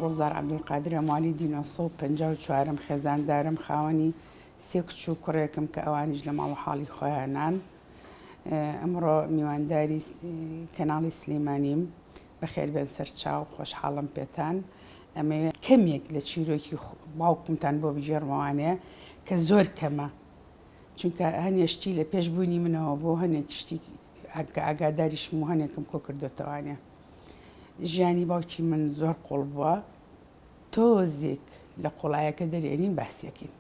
گوڵزار عەبدولقادر ئەموالی 1954 خێزاندارم خاوەنی سێ کچ و کوڕێکم کە ئەوانیش لە ماڵ و حاڵی خۆیانان. ئەمڕۆ میوانداری کەناڵی سلێمانیم بەخێربێن سەرچاو خۆشحاڵم پێتان. ئەمەوێت کەمێک لە چیرۆکی باوکمتان بۆ بژێڕمەوانەیە کە زۆر کەمە، چونکە هەنێشتی لە پێشبوونی منەوە بۆ هەنێک شتی ئاگاداریشم و هەنێکم کۆ کردوتەوانێ. ژیانی باوکی من زۆر قوڵ بووە، تۆزێک لە قوڵایەکە دەرێنین باسیەکەین.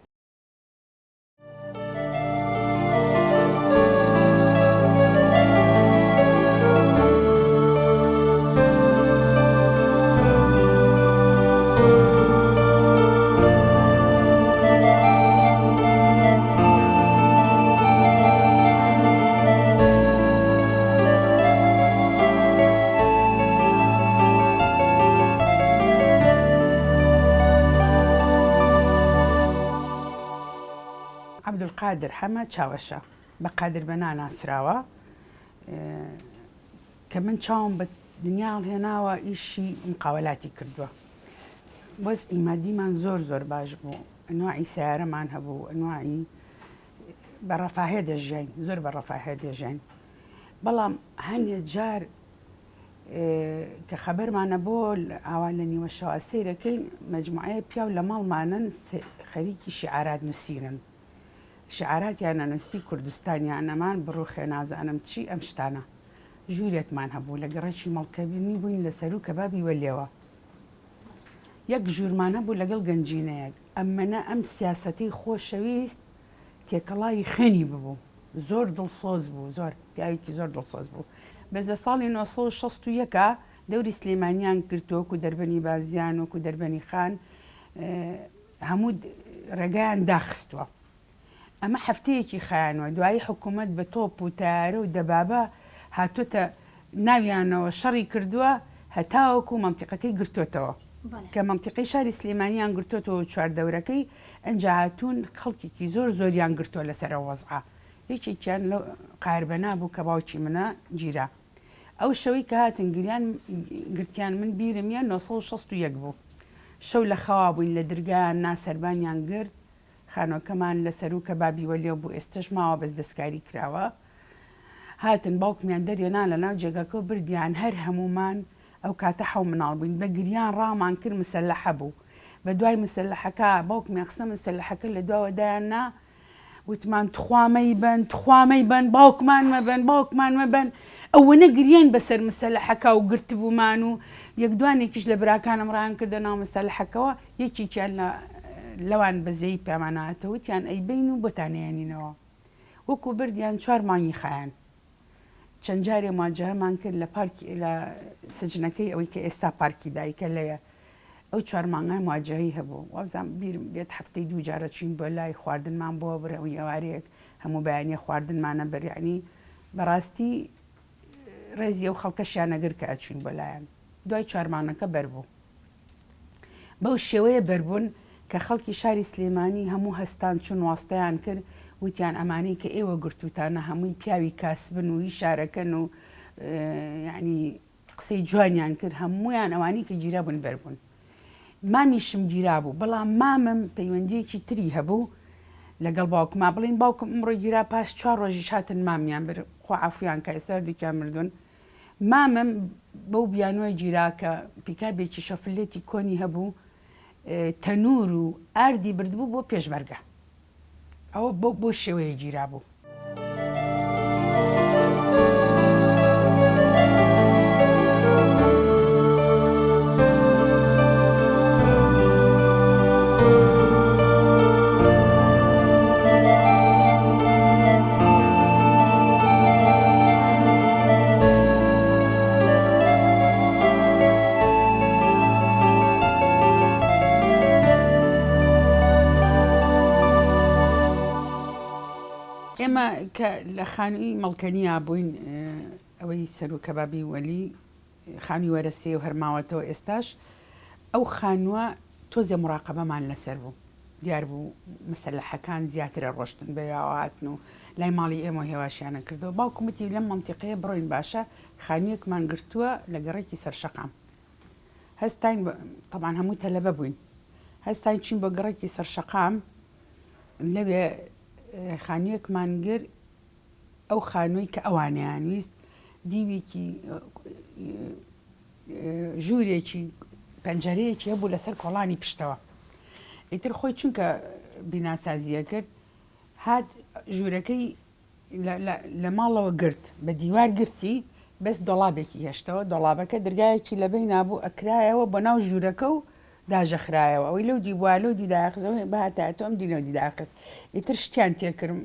عەبدولقادر هەمە چاوەشە بە قادر بە ناناسراوە کە من چاوم بە دنیا هێناوە ئیشی مقاوەلاتی کردووە. وەزعی مادیمان زۆر باش بوو، ئەنواعی سیارەمان هەبوو، ئەنواعی بە ڕەفاهێ دەژین، زۆر بە ڕەفاهێ دەژین. بەڵام هەندێک جار کە خەبەرمانە بۆ ئاوا لە نیوە شەوا سەیرەکەین مەجموعەیە پیاو لە ماڵمانن خەریکی شیعارات نووسیرن. شعاراتیان نووسی کوردستانیان ئەمان بڕۆ خێنازانم چی ئەم شتانە ژوورێکمان هەبوو لە گەڕێکی مەڵکەبینی بووین لەسەر و کەبابی وەلێوە. یەک ژوورمان هەبوو لەگەڵ گەنجینەیەک. ئەممەە ئەم سیاسەتەی خۆشەویست تێکەڵای خوێنی ببوو، زۆر دڵسۆز بوو، زۆر پیاوێکی زۆر دڵسۆز بوو. بەزە ساڵی 1961 دەوری سلێمانیان کردووە و دەربەنی بازیان وەکو دەربەنی خان هەموو ڕێگایان داخستووە. ئەمە هەفتەیەکی خایانەوە، دوایی حکوومەت بە تۆپ و تارە و دەبابە هاتوۆتە ناویانەوە شەڕی کردووە هەتاوەکو مەنتیقەکەی گرتوتەوە کە مەنتیقی شاری سلێمانیان گرتوتەوە چواردەورەکەی ئەنجا هاتوون خەڵکێکی زۆریان گرتووە لەسەر وەزعە. یەکێکیان لە قایربەنا بوو کە باوکی منە گیرا. ئەو شەوەی کە هاتن گرتیان من بیرمیە 1961 بوو. شەو لە خەوا بووین لە دەرگایان ناسەربانیان گرت، خانۆکەمان لەسەر و کەبابی وەلێو بوو، ئێستش ماوە بەس دەستکاری کراوە. هاتن باوکمیان دەرێنا لە ناو جێگاکە و بردیان هەر هەمومان ئەو کاتە حەو مناڵ بووین بە گریان ڕامان کرد مسەلەحە بوو. بە دوای مسەلەحەکە باوکمیان قسە مسەلەحەکە لە دواوەدایاننا وتمان تخوامەی بن باوکمان مەبەن ئەوەنە گریان بەسەر مسەلەحەکە و گرت بوومان و یەک دوانێکیش لە براکانم ڕایان کردە ناو مسەلەحەکەەوە. یەکێکیان لەوان بەزەی پێماناتەوتیان ئەی بین و بۆتانەیەنینەوە وەکو بردیان 4 مانگی خایان. چەند جارێ مواجهەمان کرد لە سجنەکەی ئەوەی کە ئێستا پارکی دایکە لەیە. ئەو 4 مانگای مواجهەی هەبوو. وابزان بیرم بێت هەفتەی 2 جارە چین بۆ لای خواردنمان بۆ برەوەی ئەوارەیەک هەموو بەیانیە خواردنمانە بەریانی بەڕاستی ڕێزی ئەو خەڵکەشیان نەگر کە ئەچوین بۆ لایەن. دوای 4 مانگەکە بەربوو. بەو شێوەیە بەربوون کە خەڵکی شاری سلێمانی هەموو هەستان چون واستەیان کرد وتیان ئەمانەی کە ئێوە گرتوتانە هەمووی پیاوی کاسبن و هی شارەکەن و یعنی قسەی جوانیان کرد. هەمویان ئەوانی کە گیرا بوون بەربوون. مامیشم گیرا بوو، بەڵام مامم پەیوەندیەکی تری هەبوو لەگەڵ باوکما بڵین باوکم ئەمڕۆ گیرا پاش 4 ڕۆژیش هاتن مامیان بر خوا عەفویان کە ئێستا هەردووکیان مردوون. مامم بەو بیانوای گیراکە پیکابێکی شەفلێتی کۆنی هەبوو، تەنور و ئاردی بردبوو بۆ پێشمەرگە. ئەوە بۆ شێوەیە گیرا بوو. ئێمە کە لە خانووی مەڵکەنیا بووین، ئەوەی سەر و کەبابی وەلی خانووی وەرەسێ و هەرماوەتەوە ئێستاش ئەو خانووە تۆزێ مراقەبەمان لەسەر بوو. دیار بوو مەسەلەحەکان زیاترە ڕۆشتن بە یاواتن و لای ماڵی ئێمە هێواشیانە کردەوە. باوکومەتی لەم منتیقەیە بڕۆین باشە خانوویەکمان گرتووە لە گەڕێکی سەرشەقام. هەستین طبعاان هەموو تەلەبە بووین هەستین چین بۆ گەڕێکی سەرشەقام لەوێ خانوویەکمان گر ئەو خانووی کە ئەوانیان ویست دیوێکی ژوورێکی پەنجەرەیەکی هەبوو لەسەر کۆڵانی پشتەوە ئیتر خۆی چونکە بیناسازیە کرد هات ژوورەکەی لە ماڵەوە گرت بە دیوار گرتی بەس دۆڵابێکی هێشتەوە دۆڵابەکە دەرگایەکی لەبەی نابوو ئەکرایەوە بە ناو ژوورەکە و داژەخرایەوە ئەوەی لەو دیوار لەو دیداخزەوەی بەهاتاتۆ ئەم دینەوە دیداخست ئیتر شتیان تێکردم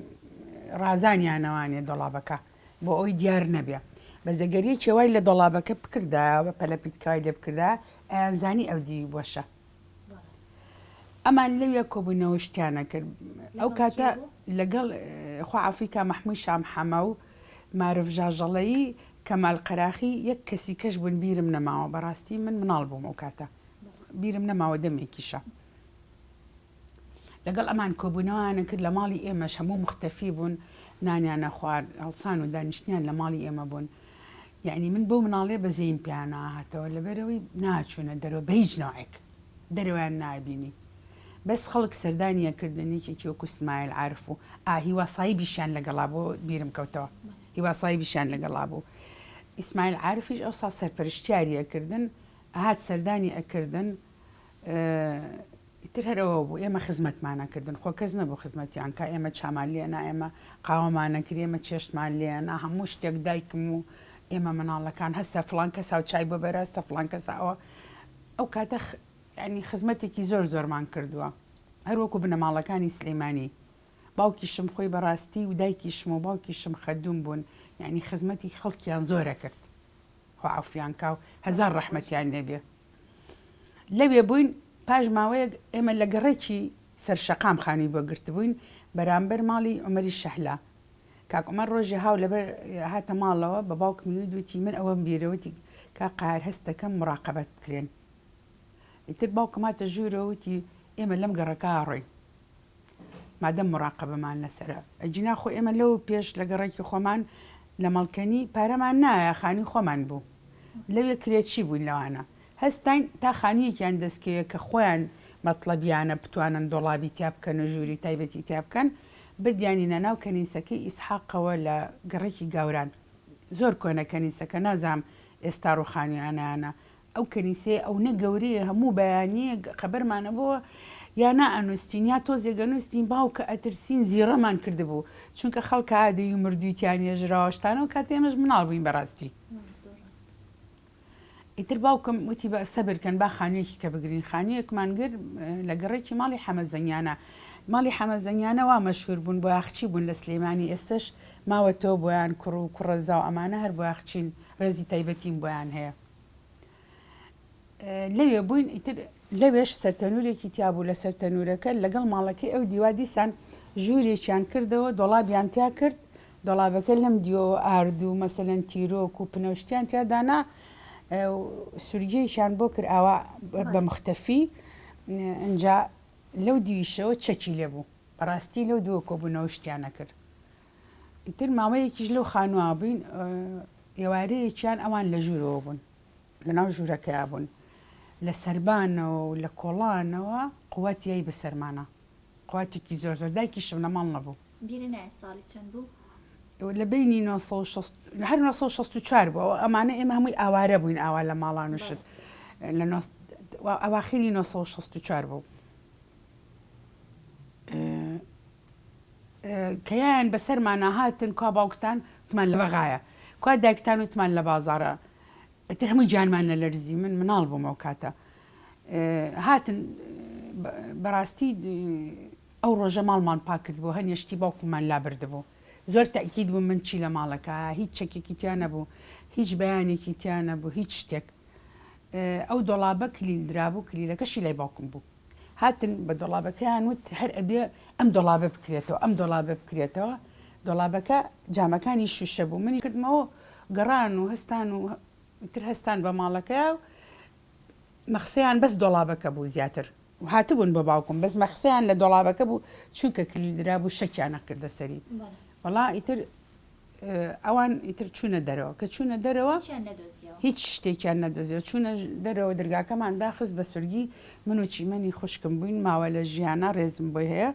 ڕازانیانەوانێ دۆڵابەکە بۆ ئەوی دیار نەبێ بە زەگەریە چێوای لە دۆڵابەکە بکردایە بە پەلەپیتکای لێ بکردا ئەیانزانی ئەو دی بۆشە ئەمان لەوێ کۆبوونەوە شتیانە کرد ئەو کاتە لەگەڵ خوعافیکا مەحمووی شامحەمە و معرف ژاژەڵەیی کەمال قەراخی یەک کەسی کەش بوون بیرم نەماوە بەڕاستی من مناڵ بووم ئەو کاتە بیرم نەماوە دەمێکیشە لەگەڵ ئەمان کۆبوونەوەیانە کرد لە ماڵی ئێمەش هەموو مختەفی بوون نانیانە خوارد هەڵسان و دانیشتیان لە ماڵی ئێمە بوون یعنی من بۆ مناڵێ بەزەیم پیانە هاتەوە لەبەرەوەی ناچوونە دەرەوە بە هیچ ناوێک دەرەوەیان نابینی بەس خەڵک سەردانیەکردنێکێکی وەکو ئیسماعیل عارف و هیواسایبیشیان لەگەڵا بۆ بیرم کەوتەوە هیواسایبیشیان لەگەڵا بوو ئیسماعیل عارفیش ئەو ساڵ سەرپەرشتیاریەکردن هات سەردانی ئەکردن تر هەرەوە بوو ئێمە خزمەتمانەکردن خۆ کەس نەبوو خزمەتیان کە ئێمە چامان لێنا ئێمە قاوەمانەکرد ئێمە چێشتمان لێنا هەموو شتێک دایکم و ئێمە مناڵەکان هەستا فڵان کەسا و چای بۆ بەراستە فڵان کەساوە ئەو کاتە ینی خزمەتێکی زۆر زۆرمان کردووە هەروەکو بنەماڵەکانی سلەیمانی باوکیشم خۆی بەڕاستی و دایکیشم و باوکیشم خەدوم بوون یعنی خزمەتی خەڵکیان زۆرە کرد خۆ عەفویان کا و هەزار ڕەحمەتیان لێبێ لەوێ بووین پاش ماوەیەک ئێمە لە گەڕێکی سەرشەقام خانووی بۆ گرتبووین بەرامبەر ماڵی عومەری شەحلا کاک عومەر ڕۆژی هاو لەبەر هاتە ماڵەوە بە باوکمی دوتی من ئەوەم بیرەوەتی کا قاهر هەستەکەم مراقەبەت بکرێن ئیتر باوکم هاتە ژوورەوەتی ئێمە لەم گەڕەکە ڕۆین مادەم مراقەبەمان لەسەرە ئەجینا خۆ ئێمە لەو پێش لە گەڕێکی خۆمان لە مەڵکەنی پارەمان نایە خانی خۆمان بوو لەوێ کرێچی بووین لەوانە هەستین تا خانوویەکیان دەستکەوێت کە خۆیان مەطلەبیانە بتوانن دۆڵابی تیا بکەن و ژووری تایبەتی تیا بکەن بردیانینە ناو کەنیسەکەی ئیسحاقەوە لە گەڕێکی گاوران زۆر کۆنە کەنیسەکە نازام ئێستا ڕووخانیانانە ئەو کەنیسێ ئەو نەگەورەیە هەموو بەیانیە خەبەرمانە بۆ یا نائەنووسین یا تۆزێگە نووسین باوکە ئەترسین زیڕەمان کردبوو چونکە خەڵکە عادەی و مردوویتیان ێژراوەشتانەوە کات ئێمەش مناڵ بووین بەڕاستی ئیتر باوکم وتی بە سەبرکەن با خانوویەکی کە بگرین خانوویەکمان گر لە گەڕێکی ماڵی حەمەزەنیانە ماڵی حەمەزەنیانە وا مەشهور بوون بۆ یاخچی بوون لە سلەیمانی ئێستش ماوەتەوە بۆیان کوڕ و کوڕەزا و ئەمانە هەر بۆ یاخچین ڕێزی تایبەتیم بۆیان هەیە لەوێ بووین ئیتر لەوێش سەرتەنورێکی تیابوو لە سەرتەنورەکە لەگەڵ ماڵەکەی ئەو دیوا دیسان ژوورێکیان کردەوە دۆڵابیان تیا کرد دۆڵابەکە لەم دیۆ ئاردوو مەسەلەن تیرۆک و پنەوشتیان تیادانا سوورگەیشان بۆ کرد ئاوا بە مختەفی ئەنجا لەو دیویشەوە چەکی لێبوو بەڕاستی لەو دووە کۆبوونەوە شتیانە کرد ئیتر ماوەیەکیش لەو خانووا بووین ئێوارەیەکیان ئەوان لە ژوورەوە بوون لەناو ژوورەکەیا بوون لە سەربانەوە و لە کۆڵانەوە قووەتیایی بەسەرمانە قووەتێکی زۆر زۆر دایکیشم لە ماڵ نەبوو بیرە نایە ساڵی چەند بوو لە بینی 1964 بوو ئەمانە ئێمە هەمووی ئاوارە بووین ئاوا لە ماڵان وشت لە ئەواخیری 1964 بوو کەیان بەسەرمانە هاتن کا باوکتان وتمان لە بەغایە کا دایکتان وتمان لە بازارە ئەتر هەمووی جانمانە لەرزی من مناڵ بووم ئەو کاتە هاتن بەڕاستی ئەو ڕۆژە ماڵمان پاکرد بوو هەنیشتی باوکمان لابردبوو زۆر تاکید بوو من چی لە ماڵەکە هیچ چەکێکی تیا نەبوو هیچ بەیانێکی تیا نەبوو هیچ شتێک ئەو دۆڵابە کلیل درابوو کلیلەکەشی لای باوکم بوو هاتن بە دۆڵابەکەیان وت هەر ئەبێ ئەم دۆڵابە بکرێتەوە ئەم دۆڵابە بکرێتەوە دۆڵابەکە جامەکانی شوشە بوو منی کردمەوە گەڕان و هەستان و تر هەستان بە ماڵەکە و مەخسەیان بەس دۆڵابەکە بوو زیاتر و هاتبوون بە باوکم بەس مەخسەیان لە دۆڵابەکە بوو چونکە کلیل درابوو شەکیان نەکردە سەری وەڵا ئیتر ئەوان ئیتر چوونە دەرەوە کە چوونە دەرەوە چیان نەدۆزیەوە هیچ شتێکیان نەدۆزیەوە چوونە دەرەوە دەرگاکەمان داخست بە سورگی من و چیمەنی خوشکم بووین ماوە لە ژیانە ڕێزم بۆی هەیە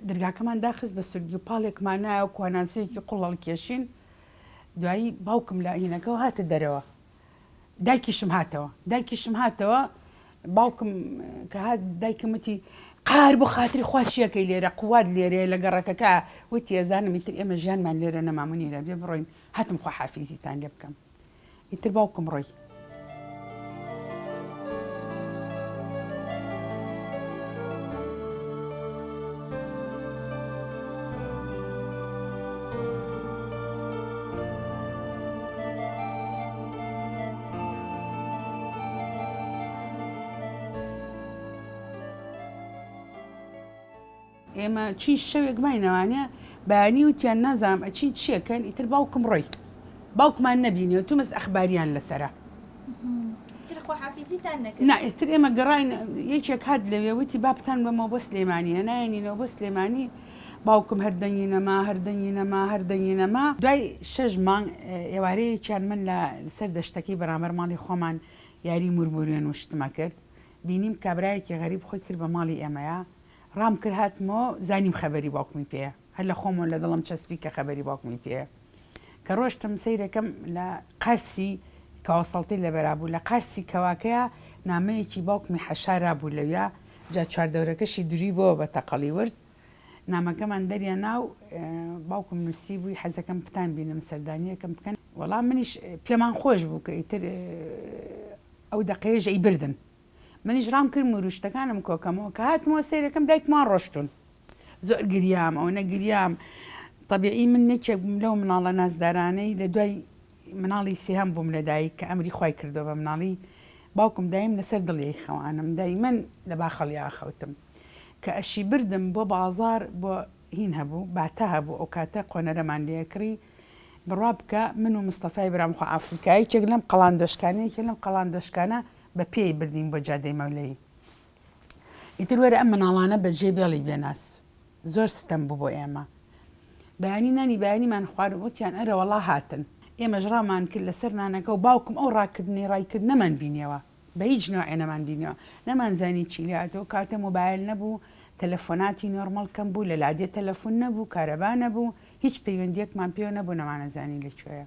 دەرگاکەمان داخست بە سورگی و پاڵێکمان نایە کواناسەیەکی قوڵەڵ کێشین دوایی باوکم لە ئینەکەەوە هاتە دەرەوە دایکیشم هاتەوە باوکم کە هات دایکمتی قار بۆ خاتری خوا چیەکەی لێرە قووات لێرێ لە گەڕەکەکە وتی ێزانم ئیتر ئێمە ژیانمان لێرە نەمامونیرە بێ بڕۆین هاتم خوا حافیزیتان لێ بکەم ئیتر باوکم ڕۆی ئێمە چین شەوێک ماینەوانە بەیانی وتیان نازانم ئەچین چیەکەن ئیتر باوکم ڕۆی باوکمان نەبینیەوە تومەس ئەخباریان لەسرە ئێستر ئێمە گەڕین یەکێک هات لەوێ وتی بابتان بەمەوە بۆ سلێمانی هەنایەنینەوە بۆ سلێمانی باوکم هەردەنگی نەما دوای 6 مانگ ئێوارەیەکیان من لەسەر دەشتەکەی بەرامبەر ماڵی خۆمان یاری مرموریان وشتمە کرد بینیم کابراایەکی غەریب خۆی کرد بە ماڵی ئێمەیە ڕام کرد هاتمەوە زانیم خەبەری باوکمی پێەیە هەر لە خۆمەوە لە دڵم چەسبی کە خەبەری باوکمی پێەیە کە ڕۆشتم سەیرەکەم لە قەرسی کەوەسەڵتی لە بەرابوو لە قەرسی کەواکەیە نامەیەکی باوکمی حەشارا بوو لەویا جا چواردەورەکەشی دووری بۆ بە تەقەڵی ورد نامەکەمان دەریان ناو باوکم نووسی بووی حەزەکەم پتان بینم سەردانیەکەم بکەن وەڵام منیش پێمان خۆش بوو کە ئیتر ئەو دەقەیەژ ئەی بردن منیش ڕام کرد مروشتەکانم کۆکەمەوە کە هاتمەوە سەیرەکەم دایکمان ڕۆشتون زۆر گریام ئەو نەگریام طبیعی من نەکێک بووم لەو مناڵە نازدارانەی لە دوای مناڵی سێهەم بووم لە دایک کە ئەمری خوای کردەوە بە مناڵی باوکم دایم لەسەر دڵی خەوانم دای من لە باخەڵیا خەوتم کە ئەشی بردم بۆ بازار بۆ هین هەبوو باتە هەبوو ئەو کاتە قۆنەرەمان لێکڕی بڕوا بکە من و مستەفای برامخوا ئافریکایی کێک لەم قەڵاندۆشکانەیەکی لەم قەڵاندۆشکانە بە پێی بردیم بۆ جادەی مەولەی ئیتر وەرە ئەم مناڵانە بە جێبێڵی بێناس زۆر ستەم بوو بۆ ئێمە بەیانی نانی بەیانیمان خوارد وتیان ئەرە وەڵا هاتن ئێمە ژڕامان کرد لەسەر نانەکە و باوکم ئەو ڕاکردنی ڕایکرد نەمان بینیەوە بە هیچ نوعێ نەمان بینیەوە نەمانزانی چی لاتەوە کاتە مۆبایل نەبوو تەلەفۆناتی نۆرمەڵ کەم بوو لە لادێ تەلەفۆن نەبوو کارەبا نەبوو هیچ پەیوەندیەکمان پێوە نەبوو نەمانەزانی لەکوێیە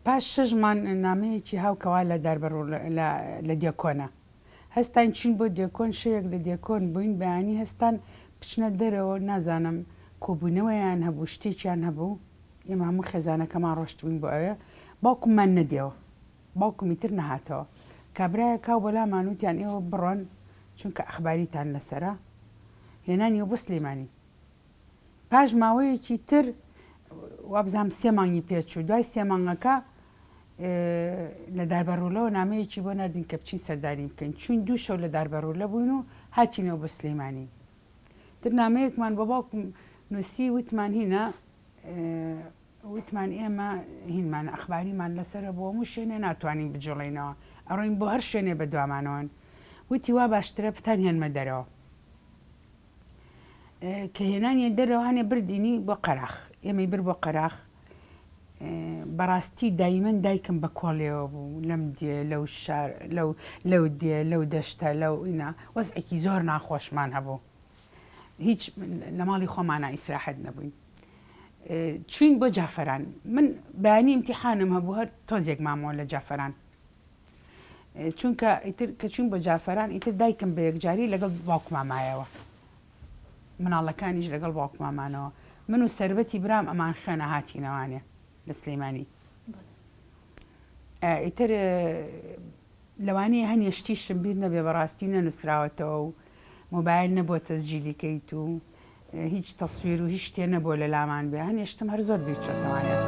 پاش 6 مان نامەیەکی هاوکەوا لە داربەڕوو لە دیێکۆنە هەستان چین بۆ دیێکۆن شەیەک لە دیێکۆن بووین بەیانی هەستان بچنە دەرەوە نازانم کۆبوونەوەیان هەبوو شتێکیان هەبوو ئێمە هەموو خێزانەکەمان ڕۆشتبووین بۆ ئەوێ باوکممان نەدیەوە باوکمی تر نەهاتەوە کابرایە کاو بەلامان وتیان ئێوە بڕۆن چونکە ئەخباریتان لەسرە هێنانیەوە بۆ سلێمانی پاش ماوەیەکی تر وابزانام 3 مانگی پێچوو دوای 3 مانگەکە لە داربەڕوولەوە نامەیەکی بۆ نردین کە بچین سەرداری بکەین چون 2 شەو لە داربەڕوولە بووین و هاتینەوە بە سلێمانی تر نامەیەکمان بە باوکم نووسی وتمان هینە وتمان ئێمە هینمان ئەخباریمان لەسرە بۆ هەموو شوێنێ ناتوانین بجوڵێنەوە ئەڕۆین بۆ هەر شوێنێ بە دوامانەوەن وتی وا باشترە پتان هێنمە دەرەوە کە هێنانیە دەرەوە هەنێ بردینی بۆ قەراخ ئێمەی بر بۆ قەراخ بەڕاستی دایمەن دایکم بە کۆڵێەوە بوو لەم دێ لەو شار لەو دێ لەو دەشتە لەو ئینا وەزعێکی زۆر ناخۆشمان هەبوو هیچ لە ماڵی خۆمانە ئیسراحەت نەبووین چوین بۆ جافەران من بەیانی ئیمتیحانم هەبوو هەر تۆزێک مامەوە لە جافەران چونکە ئیتر کە چوین بۆ جافەران ئیتر دایکم بە یەکجاری لەگەڵ باوکمامایەوە مناڵەکانیش لەگەڵ باوکمامانەوە من و سەربەتی برام ئەمان خوێنە هاتینەوانێ لە سلێمانی ئیتر لەوانەیە هەنیشتیشم بیر نەبێ بەڕاستی نەنووسراوەتەوە و مۆبایل نەبووە تەسجیلیکەیت و هیچ تەسویر و هیچ شتێ نەبووە لە لامان بێ هەنیشتم هەر زۆر بیرچێتەوانێت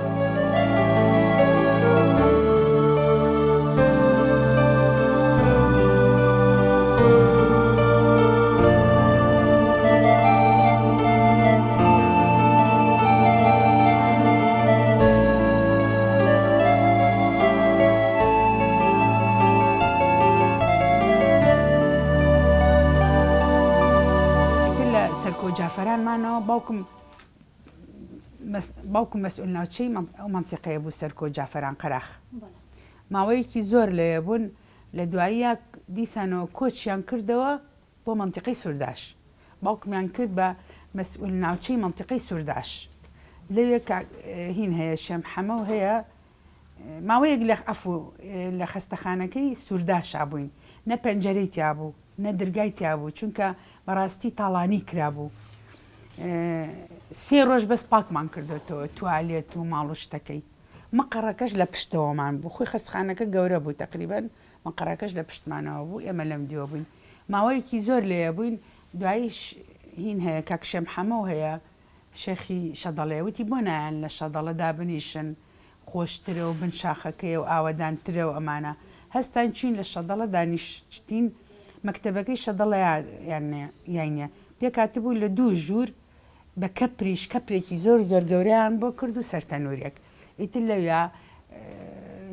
جافەرانمانەوە باوکم باوکم مەسئول ناوچەی ئەو منتیقەیە بوو سەرکۆ جافەران قەراخ بەڵێ ماوەیەکی زۆر لێ بوون لە دواییە دیسانەوە کۆچیان کردەوە بۆ منتیقەی سوورداش باوکمیان کرد بە مەسئول ناوچەی منتیقەی سوورداش لەوێ هین هەیە شێم حەمە و هەیە ماوەیەک لە ئەفو لە خەستەخانەکەی سوورداشا بووین نە پەنجەرەی تیا بوو نە دەرگای تیا بوو چونکە بەڕاستی تاڵانی کرابوو 3 ڕۆژ بەس پاکمان کردێتەوە توالێت و ماڵ و شتەکەی مەقەڕەکەش لە پشتەوەمان بوو خۆی خەستخانەکە گەورە بوو تقریبەن مەقەڕەکەش لە پشتمانەوە بوو ئێمە لەم دیوە بووین ماوەیەکی زۆر لێە بووین دواییش هین هەیە کاک شێم حەمە و هەیە شێخی شەدەڵێوتی بۆ نایەن لە شەدەڵەدا بنیشن خۆشترە و بن شاخەکەی و ئاوەدانترە و ئەمانە هەستان چین لە شەدەڵە دانیشتین مەکتەبەکەی شەدەڵە یانە پێکاتبوو لە 2 ژوور بە کەپریش کەپرێکی زۆر زۆر گەوریان بۆ کرد و سەرتەنوورێک ئیتر لەویا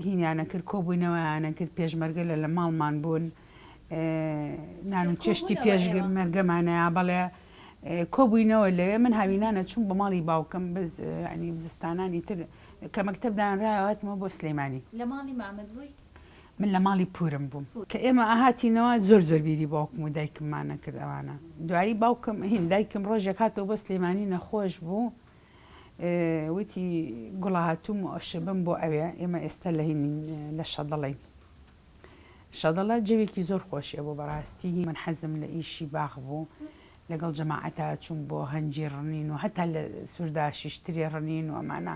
هینیانە کرد کۆبوونەوەیانە کرد پێشمەرگە لە ماڵمان بوون نان و چێشتی پێشمەرگەمانەیە بەڵێ کۆبووینەوە لەوێ من هاوینانە چوون بە ماڵی باوکەم بز ینی بزستانانی تر کە مەکتەبدانراوەتمە بۆ سلەیمانی لە ماڵی مامەد بووی من لە ماڵی پورم بووم کە ئێمە ئاهاتینەوە زۆر زۆر بیری باوکم و دایکممانە کرد ئەوانە دوایی باوکم هین دایکم ڕۆژێک هاتەوە بە سلەیمانی نەخۆش بوو وتی گوڵە هاتووم و ئەشبم بۆ ئەوێ ئێمە ئێستا لە هینین لە شەدەڵی شەدەڵە جەوێکی زۆر خۆشیە بۆ بەڕاستی من حەزم لە ئیشی باغ بوو لەگەڵ جەماعەتا چوون بۆ هەنجی ڕنین و هەتا لە سوورداشیشتری ڕنین و ئەمانە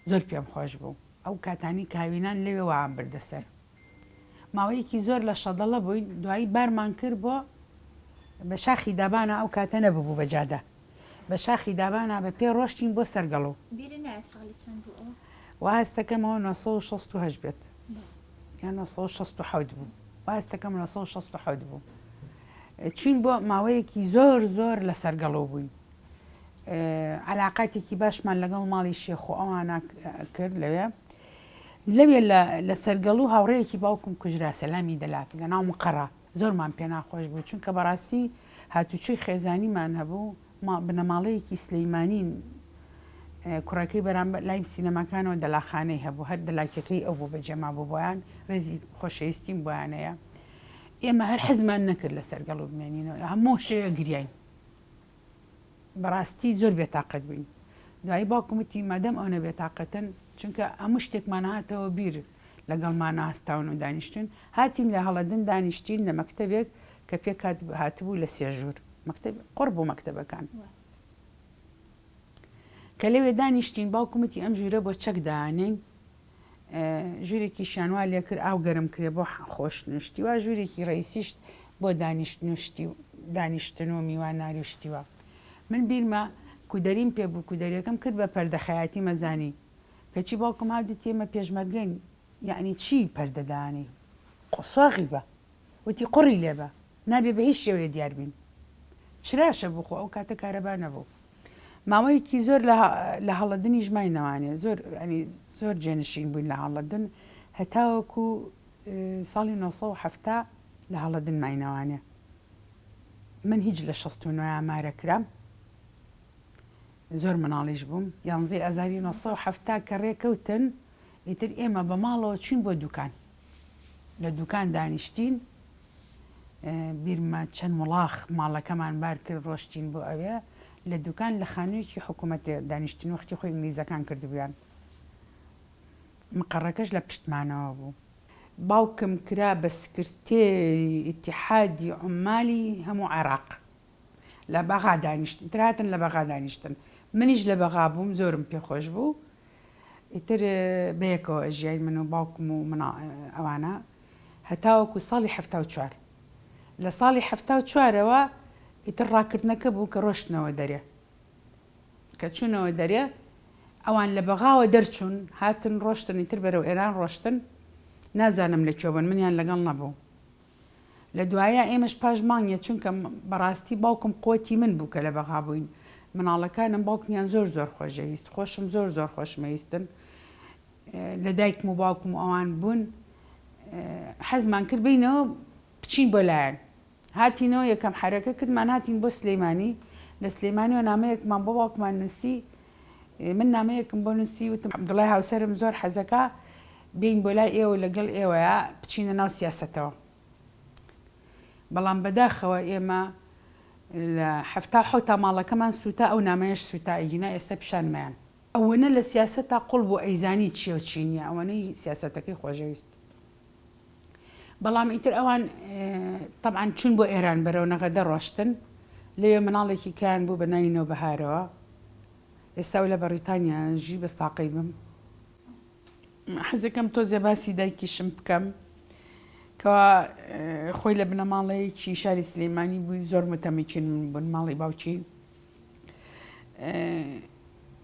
زۆر پێم خۆش بوو ئەو کاتانی کاوینان لەوێ وام بردەسەر ماوەیەکی زۆر لە شەدەڵە بووین دوایی بارمان کرد بۆ بە شاخی دابانە ئەو کاتە نەبوو بە جادە بە شاخی دابانە بە پێ ڕۆشتین بۆ سەرگەڵۆ بیری نایە ساڵی چەند بوو ئەوە وهستەکەمەوە 1960 بێت یان 1960 بوو وهستەکەم 1960 بوو چین بۆ ماوەیەکی زۆر زۆر لە سەرگەڵۆ بووین علااقاتێکی باشمان لەگەڵ ماڵی شێخ و ئەوانە کرد لەوێ لە سەرگەڵ و هاوڕەیەکی باوکم کوژرا سەلامی دەلاک لە ناو مقەڕە زۆرمان پێ ناخۆش بوو چونکە بەڕاستی هاتوچۆی خێزانیمان هەبوو بنەماڵەیەکی سلەیمانین کوڕەکەی بەرامبەر لای سینەماکانەوە دەلاخانەی هەبوو هەر دەلاکەکەی ئەو بوو بەجەما بوو بۆیان ڕێزی خۆشەویستیم بۆیانەیە ئێمە هەر حەزمان نەکرد لە سەرگەڵ و بمێنینەوە هەموو شێوە گریین بەڕاستی زۆر بێتاقەت بووین دوایی باوکمتی مادەم ئەو نەبێتاقەتن چونکە هەموو شتێکمان هاتەوە بیر لەگەڵمانە هەستاون و دانیشتون هاتیم لە هەڵەدن دانیشتین لە مەکتەبێک کە پێ هاتبوو لە 3 ژوور قڕ بوو مەکتەبەکان کە لەوێ دانیشتین باوکمتی ئەم ژوورە بۆ چەک دانین ژوورێکی شانوا لێ کرد ئاو گەرم کرێ بۆ خۆشنوشتی وە ژوورێکی ڕئیسیشت بۆ دانیشتن و میوان ناری و شتیوە من بیرمە کودەریم پێ بوو کودەریەکەم کرد بە پەردەخەیاتی مەزانی کەچی باوکم هاودی تێمە پێشمەرگەین یعنی چی پەردەدانی قۆساغی بە وتی قڕی لێ بە نابێ بە هیچ شێوەیە دیار بین چراشە بخۆ ئەو کاتە کارەبا نەبوو ماوەیەکی زۆر لە هەڵەدنی ژماینەوانێ زۆر جێنشین بووین لە هەڵەدن هەتاوەکو ساڵی 1970 لە هەڵەدن ماینەوانێ من هیچ لە 69 ئامارە کرام زۆر مناڵیش بووم 11 ئازاری 1970 کە ڕێکەوتن ئیتر ئێمە بە ماڵەوە چین بۆ دوکان لە دوکان دانیشتین بیرمە چەند وڵاخ ماڵەکەمان بار کرد ڕۆشتین بۆ ئەوێ لە دوکان لە خانوویەکی حکوومەتێ دانیشتین وەختی خۆی ئینگلیزەکان کردبوویان مقەڕەکەش لە پشتمانەوە بوو باوکم کرا بە سکرتێری ئیتیحادی عومالی هەموو عێراق لە بەغا دانیشتن ترهاتن لە بەغا دانیشتن منیش لە بەغا بووم زۆرم پێخۆش بوو ئیتر بەیەکەوە ئەژیای من و باوکم و ئەوانە هەتاوەکو ساڵی 74 لە ساڵی 74ەوە ئیتر ڕاکردنەکە بوو کە ڕۆشتنەوە دەرێ کە چوونەوە دەرێ ئەوان لە بەغاوە دەرچوون هاتن ڕۆشتن ئیتر بەرەو ئێران ڕۆشتن نازانم لە کوێ بن منیان لەگەڵ نەبوو لە دوایە ئێمەش پاش مانگە چونکە بەڕاستی باوکم قوتی من بوو کە لە بەغا بووین مناڵەکانم باوکمیان زۆر زۆر خۆشەویست خۆشم زۆر خۆشمەویستن لە دایکم و باوکم و ئەوان بوون حەزمان کرد بینەوە بچین بۆ لایەن هاتینەوە یەکەم حرەکە کردمان هاتین بۆ سلەیمانی لە سلەیمانیەوە نامەیەکمان بۆ باوکمان نووسی من نامەیەکم بۆ نووسی وتم عەبدوڵای هاوسەرم زۆر حەزەکە بین بۆ لای ئێوە لەگەڵ ئێوەیە بچینە ناو سیاسەتەوە. بەڵام بەداخەوە ئێمە لە 77 ماڵەکەمان سوتا ئەو نامەیەش سوتا ئەگینا ئێستا پیشانمایان. ئەوەنە لە سیاسەتا قوڵ بۆ ئەیزانی چیە و چی نییە، ئەوەنەی سیاسەتەکەی خۆشەویست. بەڵام ئیتر ئەوان طبعاً چون بۆ ئێران بەرەو نەغەدە ڕۆشتن لێ مناڵێکی کیان بوو بە ناوی نەوبەهارەوە. ئێستا لە بەریتانیا ژی بەستاقی بم. حەزەکەم تۆزێ باسی دایکیشم بکەم کەوا خۆی لە بنەماڵەیەکی شاری سلێمانی بووی، زۆر متەمەکین بوون ماڵی باوکی،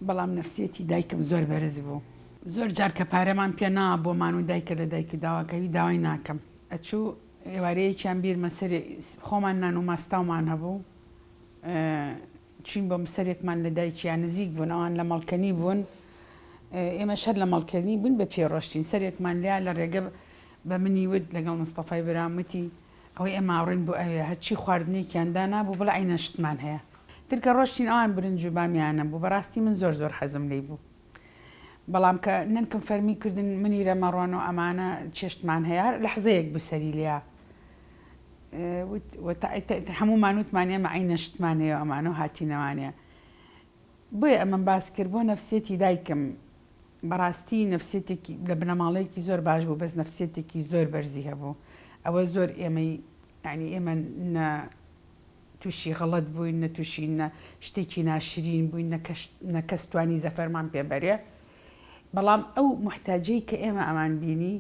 بەڵام نەفسیەتی دایکم زۆر بەرز بوو. زۆر جار کە پارەمان پێ نا بۆمان و دایکە لە دایکی داواکەوی داوای ناکەم. ئەچوو ئێوارەیەکیان بیرمە سەر خۆمان نان و ماستاومان هەبوو، چین بۆ سەرێکمان لە دایکیان نزیک بوون، ئەوان لە مەڵکەنی بوون، ئێمە شەر لە مەڵکەنی بوون بە پێڕۆشتین. سەرێکمان لیا لە ڕێگە بە منی ود لەگەڵ مستەفای برامەتی ئەوەی ئێمە ئاڕین بۆ ئەوێ هەرچی خواردنێکیاندا نابوو بڵ عینە شتمان هەیە. ترکە ڕۆشتین ئەوان برنج و بامیانە بوو، بەڕاستی من زۆر زۆر حەزم لێی بوو. بەڵام کە ننکم فەرمی کردن منی رەمەڕۆن و ئەمانە چێشتمان هەیە لە حەزەیەک بوو سەری لیا هەمومان وتمان ئێمە عینە شتمان هەیە ئەمانە و هاتینەوانەیە. بۆیە ئەمەم باس کرد بۆ نەفسێتی دایکم. بەڕاستی نەفسێتێکی لە بنەماڵەیەکی زۆر باش بوو، بەس نەفسێتێکی زۆر بەرزی هەبوو. ئەوە زۆر ئێمەی ینی ئێمە تووشی غەڵەت بووین، نە تووشی شتێکی ناشرین بووین، نە کەس توانی زەفەرمان پێبەرێ. بەڵام ئەو محتاجەی کە ئێمە ئەمان بینی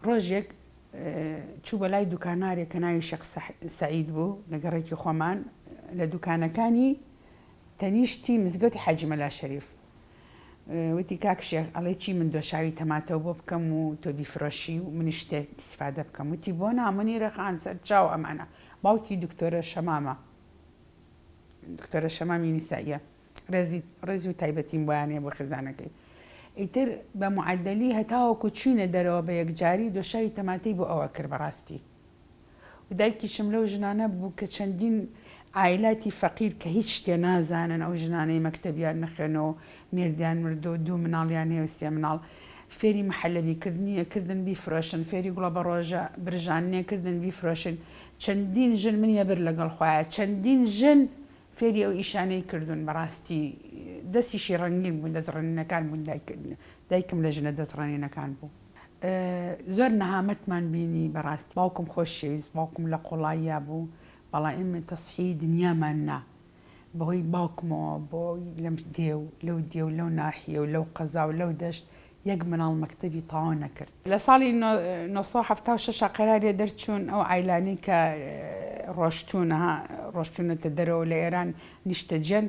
ڕۆژێک چوو بەلای دوکانارێک کە ناوی شێخ سەعید بوو لە گەڕێکی خۆمان لە دوکانەکانی تەنیشتی مزگەوتی حاجی مەلا شەریف. وتی کاک شێخ ئەڵێ چی من دۆشاوی تەماتەوە بۆ بکەم و تۆ بیفرۆشی و منی شتێک استیفادە بکەم. وتی بۆ نا منیرەخان سەر چاو ئەمانە. باوکی دکتۆرە شەمامە، دکتۆرە شەمامی نیساییە، ڕێزی و تایبەتیم بۆیانەیە بۆ خێزانەکەی. ئیتر بە معەدەلی هەتاوەکو چوونە دەرەوە بە یەکجاری دۆشاوی تەماتەی بۆ ئەوە کرد بەڕاستی. و دایکیشم لەو ژنانە بوو کە چەندین عائیلاتی فەقیر کە هیچ شتێ نازانن ئەو ژنانەی مەکتەبیان نەخوێنەوە مێردیان مردۆ 2 مناڵیان هەیە و 3 مناڵ فێری مەحەلەبیکردنیە کردن بیفرۆشن، فێری گوڵە بە ڕۆژە برژاننیە کردن بیفرۆشن. چەندین ژن منیە بر لەگەڵ خۆیان، چەندین ژن فێری ئەو ئیشانەی کردوون. بەڕاستی دەستیشی ڕەنگین بوون، دەستڕێنینەکان بوون. دایکم لە ژنە دەستڕێنینەکان بوو. زۆر نەهامەتمان بینی بەڕاستی. باوکم خۆشەویست، باوکم لە قوڵاییا بوو، بەڵام ئێمە تەسحی دنیامان نا بەهۆی باوکمەوە بۆی لەم دێو لەو دێو لەو ناحیە و لەو قەزا و لەو دەشت یەک مناڵ مەکتەبی تەواو نەکرد. لە ساڵی 1976 قەرارێ دەرچوون ئەو عایلانەی کە ڕۆشتونەتە دەرەوە لە ئێران نیشتەجێن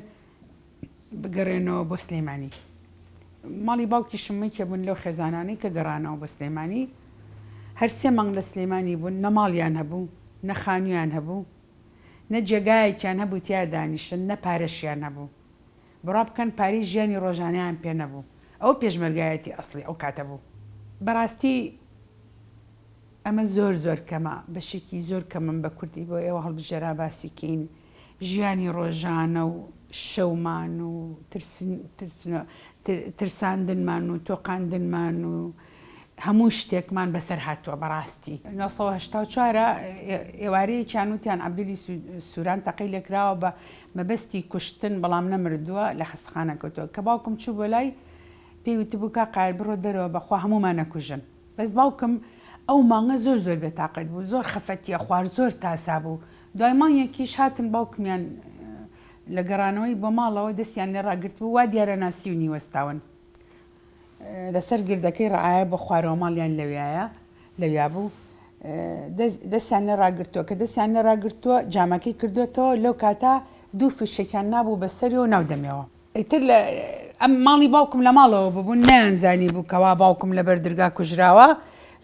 بگەڕێنەوە بۆ سلێمانی. ماڵی باوکی شمەیکە بوون لەو خێزانانەی کە گەڕانەوە بۆ سلێمانی. هەر 3 مانگ لە سلێمانی بوون، نە ماڵیان هەبوو، نە خانوویان هەبوو، نە جێگایەکیان هەبوو تیا دانیشن، نە پارەشیان هەبوو. بڕا بکەن پارەی ژیانی ڕۆژانەیان پێ نەبوو. ئەو پێشمەرگایەتی ئەسڵی ئەو کاتە بوو. بەڕاستی ئەمە زۆر زۆر کەمە، بەشێکی زۆر کەمم بە کوردی بۆ ئێوە هەڵبژێرا باسیکەین ژیانی ڕۆژانە و شەومان و ترساندنمان و تۆقاندنمان و هەموو شتێکمان بەسەر هاتووە. بەڕاستی 1984 ئێوارەیەکیان وتیان عەبدولی سووران تەقی لێکراوە بە مەبەستی کوشتن، بەڵام نەمردووە لە خستخانە کەوتووە. کە باوکم چوو بۆ لای پێی وتبوو کاقای بڕۆ دەرەوە بەخوا هەمومان نەکوژن. بەس باوکم ئەو مانگە زۆر زۆر بێتاقەت بوو، زۆر خەفەتیە خوار، زۆر تاسا بوو. دوای مانگێکیش هاتن باوکمیان لە گەڕانەوەی بۆ ماڵەوە دەستیان لێ ڕاگرت بوو، وا دیارە ناسی و نیوەستاون لەسەر گردەکەی ڕعایە بۆ خوارەوە ماڵیان لەویا بوو. دەستیان لێ ڕاگرتووە، کە دەستیان لێ ڕاگرتووە جامەکەی کردوێتەوە. لەو کاتە 2 فشێکیان نابوو بەسەری و ناودەمێەوە. ئیتر ئەم ماڵی باوکم لە ماڵەوە ببوون، نەیانزانی بوو کەوا باوکم لە بەردرگا کوژراوە.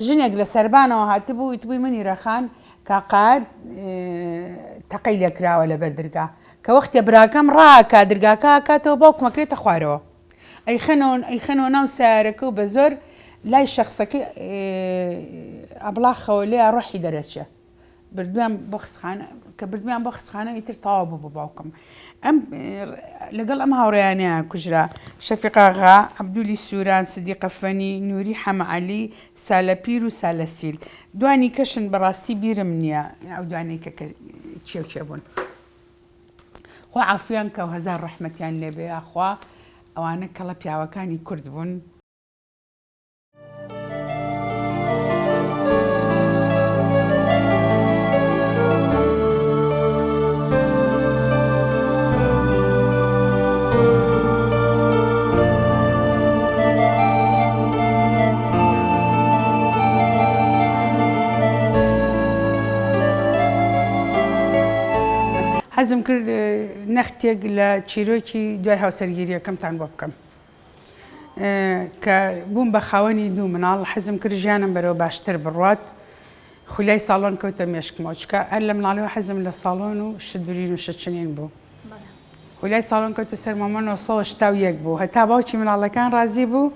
ژنێک لە سەربانەوە هاتبوو وتبووی منیرەخان کاقار تەقەی لێکراوە لە بەردرگا، کە وەختێ براکەم ڕاکا دەرگاکە کاتەوە باوکمەکەیتە خوارەوە. ئەیخەنەوە ناو سیارەکە و بە زۆر لای شەخسەکەی ئەبڵاخەوە لێ ڕۆحی دەرەچێ. بردوان بۆ خستخانە کە بردوان بۆ خستخانە ئیتر تەواو بوو بۆ باوکم ئەم لەگەڵ ئەم هاوڕێیانەیە کوژرا شەفیقاغا عەبدولی سووران سدیقە فەنی نووری حەمەعەلی سالەپیر و سالەسیل دوانی کەشن بەڕاستی بیرم نییە ئەو دوانەی کە چێ بوون خوا عافیان کە و هەزار ڕەحمەتیان لێبێ خوا ئەوانە کەڵە پیاوەکانی کورد بوون حەزم کرد نەختێک لە چیرۆکی دوای هاوسەرگیریەکەمتان بۆ بکەم کە بووم بە خاوەنی دوو مناڵ حەزم کرد ژیانم بەرەوە باشتر بڕوات خولای ساڵۆن کەوتە مێشکمەوە چکە هەر لە مناڵەوە حەزم لە ساڵۆن و شتبرین و شتچنین بوو خولای ساڵۆن کەوتە سەر مامە 981 بوو هەتا باوکی مناڵەکان ڕازی بوو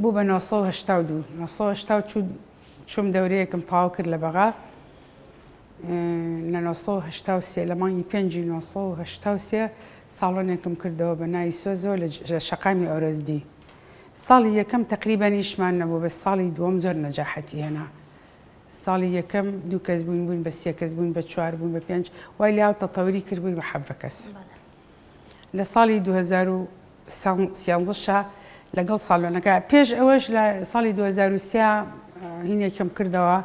بوو بە 982 980 چوم دەورەیەکم تەواو کرد لە بەغا لە 1970 لە مانگی 1970 ساڵۆنێکم کردەوە بە ناوی سۆزۆ لە شەقامی ئۆرۆزدی ساڵی یەکەم تقریبا هیچمان نەبوو بە ساڵی دووەم زۆر نەجاحەتی هێنا ساڵی یەکەم 2 کەس بوون بە 3 کەس بوون بە 4 بوون بە 5 وای لاو تەتەوری کردبووین بە 7 کەس لە ساڵی 2013 لەگەڵ ساڵۆنەکە پێش ئەوەش لە ساڵی 2003 هینێکم کردەوە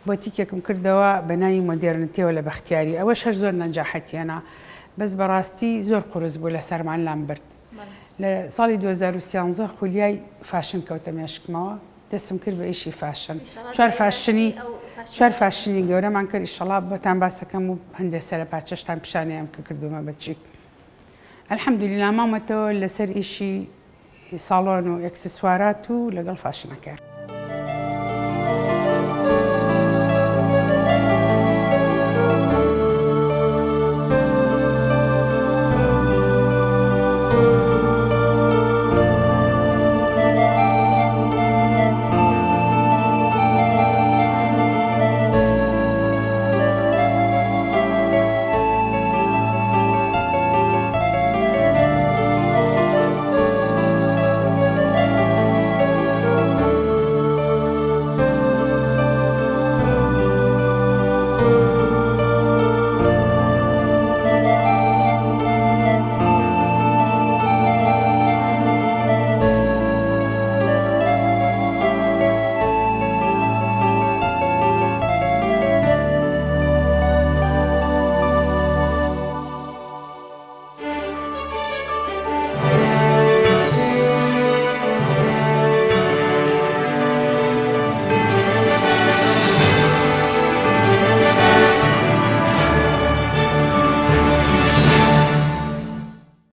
بۆ تیکێکم کردەوە بە ناوی مۆدێرنتیەوە لە بەختیاری ئەوەش هەر زۆر نەجاحەتیانە بەس بەڕاستی زۆر قورس بوو لە سەرمان لام برد لە ساڵی 2013 خولیای فاشن کەوتە مێشکمەوە دەستم کرد بە ئیشی فاشن چوار فاشنی گەورەمان کرد ئیشەڵا بۆتان باسەکەم و هەندێک سەرە پاچەشتان پیشانیان کە کردومە بەچی ئەلحەمدولیلا مامەتەوە لەسەر ئیشی ساڵۆن و ئەکسسوارات و لەگەڵ فاشنەکە